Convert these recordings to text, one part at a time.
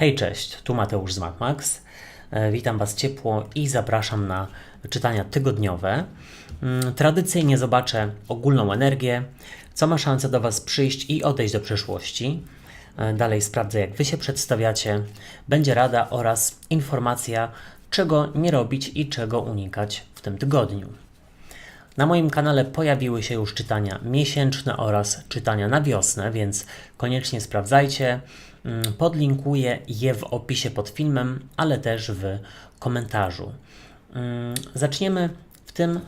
Hej, cześć, tu Mateusz z MacMax. Witam Was ciepło i zapraszam na czytania tygodniowe. Tradycyjnie zobaczę ogólną energię, co ma szansę do Was przyjść i odejść do przeszłości. Dalej sprawdzę, jak Wy się przedstawiacie. Będzie rada oraz informacja, czego nie robić i czego unikać w tym tygodniu. Na moim kanale pojawiły się już czytania miesięczne oraz czytania na wiosnę, więc koniecznie sprawdzajcie. Podlinkuję je w opisie pod filmem, ale też w komentarzu. Zaczniemy w tym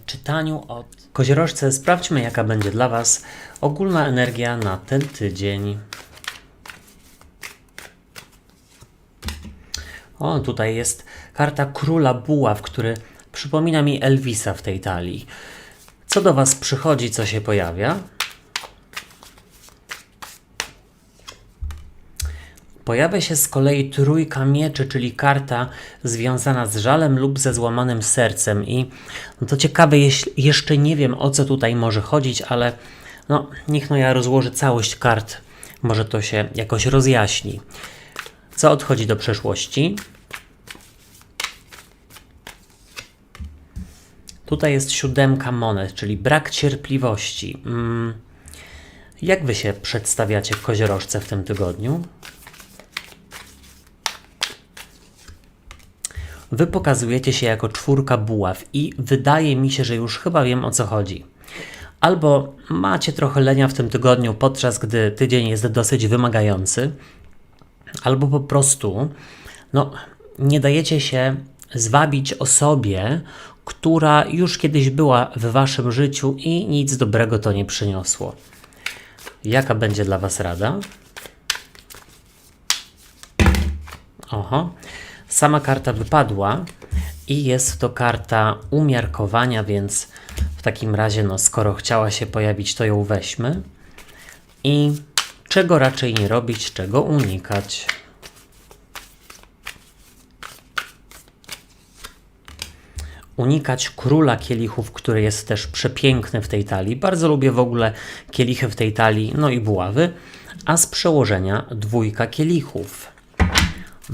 czytaniu od koziorożce. Sprawdźmy, jaka będzie dla Was ogólna energia na ten tydzień. O, tutaj jest karta Króla Buław, który przypomina mi Elvisa w tej talii. Co do Was przychodzi, co się pojawia? Pojawia się z kolei Trójka Mieczy, czyli karta związana z żalem lub ze złamanym sercem. I to ciekawe, jeszcze nie wiem, o co tutaj może chodzić, ale niech ja rozłożę całość kart. Może to się jakoś rozjaśni. Co odchodzi do przeszłości? Tutaj jest 7 monet, czyli brak cierpliwości. Jak Wy się przedstawiacie w koziorożce w tym tygodniu? Wy pokazujecie się jako 4 buław i wydaje mi się, że już chyba wiem, o co chodzi. Albo macie trochę lenia w tym tygodniu, podczas gdy tydzień jest dosyć wymagający, albo po prostu nie dajecie się zwabić osobie, która już kiedyś była w Waszym życiu i nic dobrego to nie przyniosło. Jaka będzie dla Was rada? Oho, sama karta wypadła i jest to karta umiarkowania, więc w takim razie, skoro chciała się pojawić, to ją weźmy. I czego raczej nie robić, czego unikać? Unikać Króla Kielichów, który jest też przepiękny w tej talii. Bardzo lubię w ogóle kielichy w tej talii, i buławy. A z przełożenia 2 kielichów.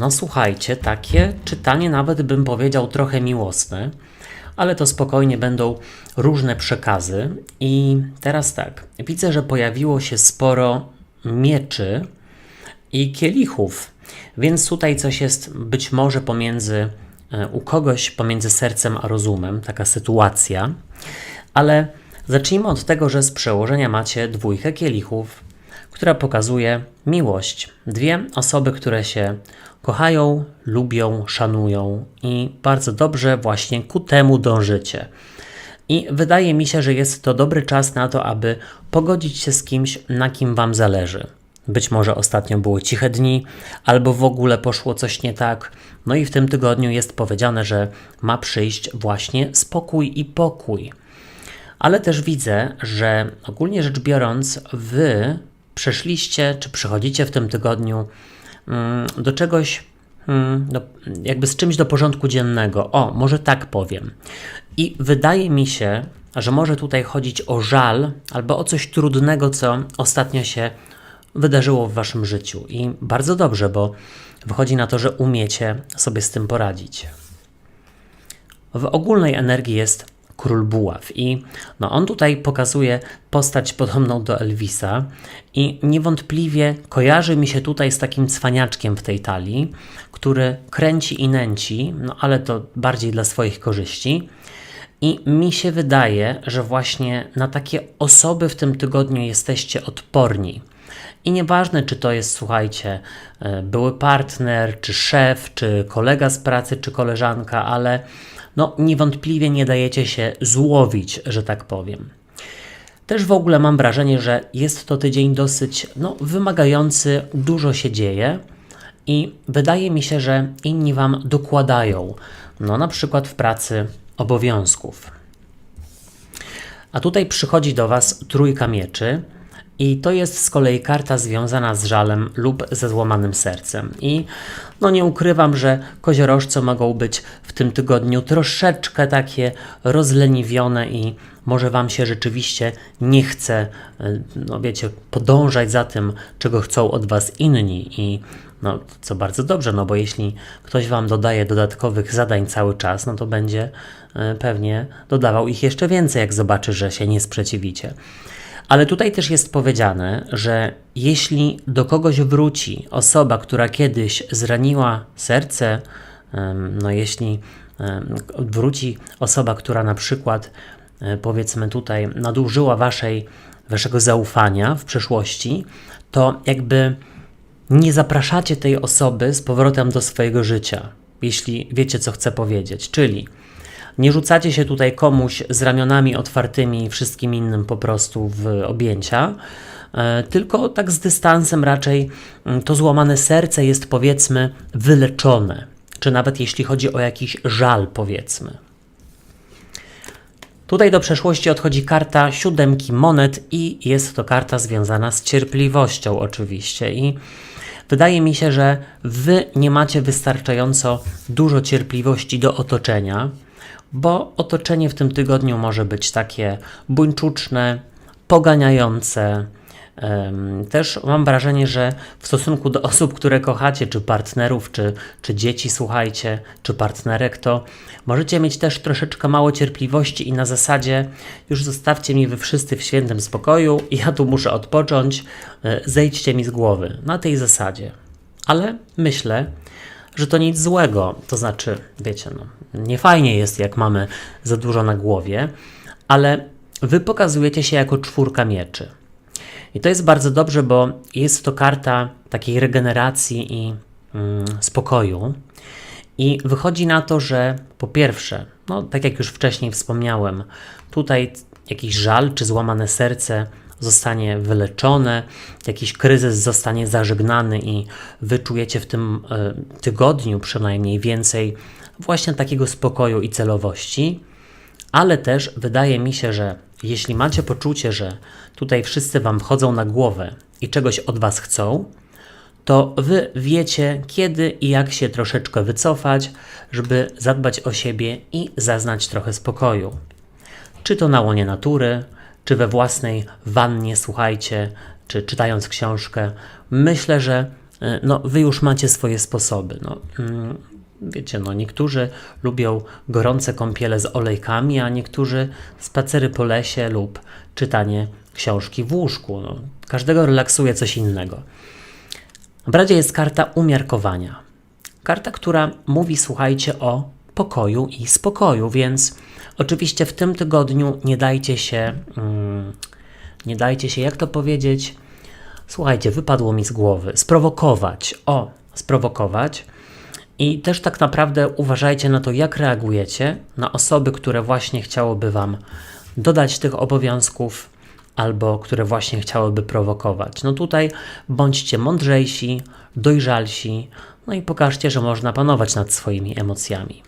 Słuchajcie, takie czytanie nawet bym powiedział trochę miłosne, ale to spokojnie będą różne przekazy. I teraz tak, widzę, że pojawiło się sporo mieczy i kielichów, więc tutaj coś jest być może u kogoś pomiędzy sercem a rozumem, taka sytuacja, ale zacznijmy od tego, że z przełożenia macie 2 kielichów, która pokazuje miłość. 2 osoby, które się kochają, lubią, szanują i bardzo dobrze właśnie ku temu dążycie. I wydaje mi się, że jest to dobry czas na to, aby pogodzić się z kimś, na kim Wam zależy. Być może ostatnio były ciche dni, albo w ogóle poszło coś nie tak. I w tym tygodniu jest powiedziane, że ma przyjść właśnie spokój i pokój. Ale też widzę, że ogólnie rzecz biorąc, Wy przeszliście, czy przychodzicie w tym tygodniu do czegoś, jakby z czymś do porządku dziennego. O, może tak powiem. I wydaje mi się, że może tutaj chodzić o żal, albo o coś trudnego, co ostatnio się wydarzyło w Waszym życiu. I bardzo dobrze, bo wychodzi na to, że umiecie sobie z tym poradzić. W ogólnej energii jest Król Buław i on tutaj pokazuje postać podobną do Elvisa i niewątpliwie kojarzy mi się tutaj z takim cwaniaczkiem w tej talii, który kręci i nęci, ale to bardziej dla swoich korzyści. I mi się wydaje, że właśnie na takie osoby w tym tygodniu jesteście odporni. I nieważne, czy to jest, słuchajcie, były partner, czy szef, czy kolega z pracy, czy koleżanka, ale niewątpliwie nie dajecie się złowić, że tak powiem. Też w ogóle mam wrażenie, że jest to tydzień dosyć wymagający, dużo się dzieje i wydaje mi się, że inni Wam dokładają, na przykład w pracy obowiązków. A tutaj przychodzi do Was 3 mieczy, i to jest z kolei karta związana z żalem lub ze złamanym sercem. I nie ukrywam, że koziorożce mogą być w tym tygodniu troszeczkę takie rozleniwione i może Wam się rzeczywiście nie chce, podążać za tym, czego chcą od Was inni. I No, co bardzo dobrze, no bo jeśli ktoś Wam dodaje dodatkowych zadań cały czas, no to będzie pewnie dodawał ich jeszcze więcej, jak zobaczy, że się nie sprzeciwicie. Ale tutaj też jest powiedziane, że jeśli do kogoś wróci osoba, która kiedyś zraniła serce, no jeśli wróci osoba, która na przykład, powiedzmy tutaj, nadużyła waszego zaufania w przeszłości, to jakby nie zapraszacie tej osoby z powrotem do swojego życia, jeśli wiecie, co chcę powiedzieć. Czyli nie rzucacie się tutaj komuś z ramionami otwartymi i wszystkim innym po prostu w objęcia, tylko tak z dystansem raczej to złamane serce jest, powiedzmy, wyleczone, czy nawet jeśli chodzi o jakiś żal, powiedzmy. Tutaj do przeszłości odchodzi karta 7 monet i jest to karta związana z cierpliwością oczywiście i wydaje mi się, że Wy nie macie wystarczająco dużo cierpliwości do otoczenia, bo otoczenie w tym tygodniu może być takie buńczuczne, poganiające. Też mam wrażenie, że w stosunku do osób, które kochacie, czy partnerów, czy dzieci, słuchajcie, czy partnerek, to możecie mieć też troszeczkę mało cierpliwości i na zasadzie już zostawcie mi wy wszyscy w świętym spokoju, ja tu muszę odpocząć, zejdźcie mi z głowy. Na tej zasadzie. Ale myślę, że to nic złego, to znaczy, wiecie, no, nie fajnie jest, jak mamy za dużo na głowie, ale wy pokazujecie się jako 4 mieczy. I to jest bardzo dobrze, bo jest to karta takiej regeneracji i spokoju. I wychodzi na to, że po pierwsze, no tak jak już wcześniej wspomniałem, tutaj jakiś żal czy złamane serce zostanie wyleczone, jakiś kryzys zostanie zażegnany i wy czujecie w tym tygodniu przynajmniej więcej właśnie takiego spokoju i celowości, ale też wydaje mi się, że jeśli macie poczucie, że tutaj wszyscy Wam wchodzą na głowę i czegoś od Was chcą, to Wy wiecie, kiedy i jak się troszeczkę wycofać, żeby zadbać o siebie i zaznać trochę spokoju. Czy to na łonie natury, czy we własnej wannie, słuchajcie, czy czytając książkę. Myślę, że no, Wy już macie swoje sposoby. Wiecie, no niektórzy lubią gorące kąpiele z olejkami, a niektórzy spacery po lesie lub czytanie książki w łóżku. No, każdego relaksuje coś innego. W razie jest karta umiarkowania. Karta, która mówi, słuchajcie, o pokoju i spokoju, więc oczywiście w tym tygodniu nie dajcie się, jak to powiedzieć, słuchajcie, wypadło mi z głowy, sprowokować. I też tak naprawdę uważajcie na to, jak reagujecie na osoby, które właśnie chciałoby Wam dodać tych obowiązków albo które właśnie chciałyby prowokować. No tutaj bądźcie mądrzejsi, dojrzalsi, no i pokażcie, że można panować nad swoimi emocjami.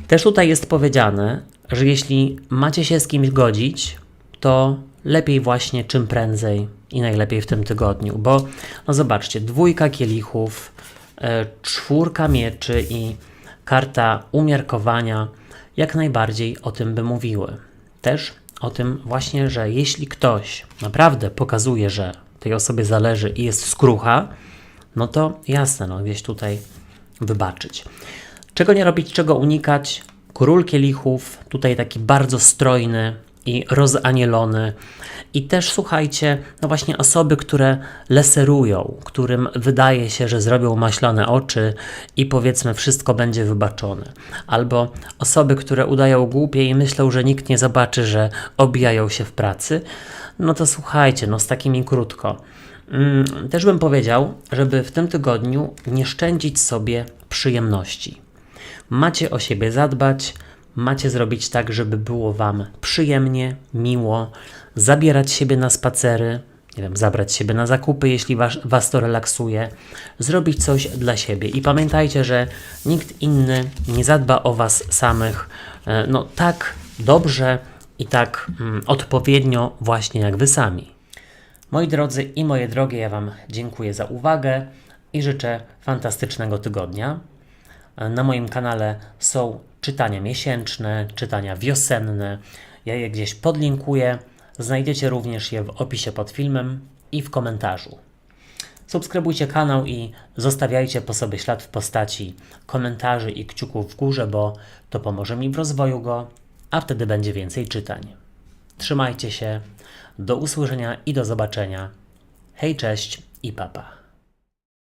Też tutaj jest powiedziane, że jeśli macie się z kimś godzić, to lepiej właśnie czym prędzej i najlepiej w tym tygodniu, bo no zobaczcie, 2 kielichów, 4 mieczy i karta umiarkowania jak najbardziej o tym by mówiły. Też o tym właśnie, że jeśli ktoś naprawdę pokazuje, że tej osobie zależy i jest skrucha, no to jasne, no gdzieś tutaj wybaczyć. Czego nie robić, czego unikać? Król kielichów, tutaj taki bardzo strojny i rozanielony. I też słuchajcie, no właśnie osoby, które leserują, którym wydaje się, że zrobią maślane oczy i powiedzmy wszystko będzie wybaczone. Albo osoby, które udają głupie i myślą, że nikt nie zobaczy, że obijają się w pracy. No to słuchajcie, no z takimi krótko. Też bym powiedział, żeby w tym tygodniu nie szczędzić sobie przyjemności. Macie o siebie zadbać, macie zrobić tak, żeby było Wam przyjemnie, miło, zabierać siebie na spacery, nie wiem, zabrać siebie na zakupy, jeśli was to relaksuje, zrobić coś dla siebie. I pamiętajcie, że nikt inny nie zadba o Was samych no tak dobrze i tak odpowiednio właśnie jak Wy sami. Moi drodzy i moje drogie, ja Wam dziękuję za uwagę i życzę fantastycznego tygodnia. Na moim kanale są czytania miesięczne, czytania wiosenne. Ja je gdzieś podlinkuję. Znajdziecie również je w opisie pod filmem i w komentarzu. Subskrybujcie kanał i zostawiajcie po sobie ślad w postaci komentarzy i kciuków w górze, bo to pomoże mi w rozwoju go, a wtedy będzie więcej czytań. Trzymajcie się, do usłyszenia i do zobaczenia. Hej, cześć i papa.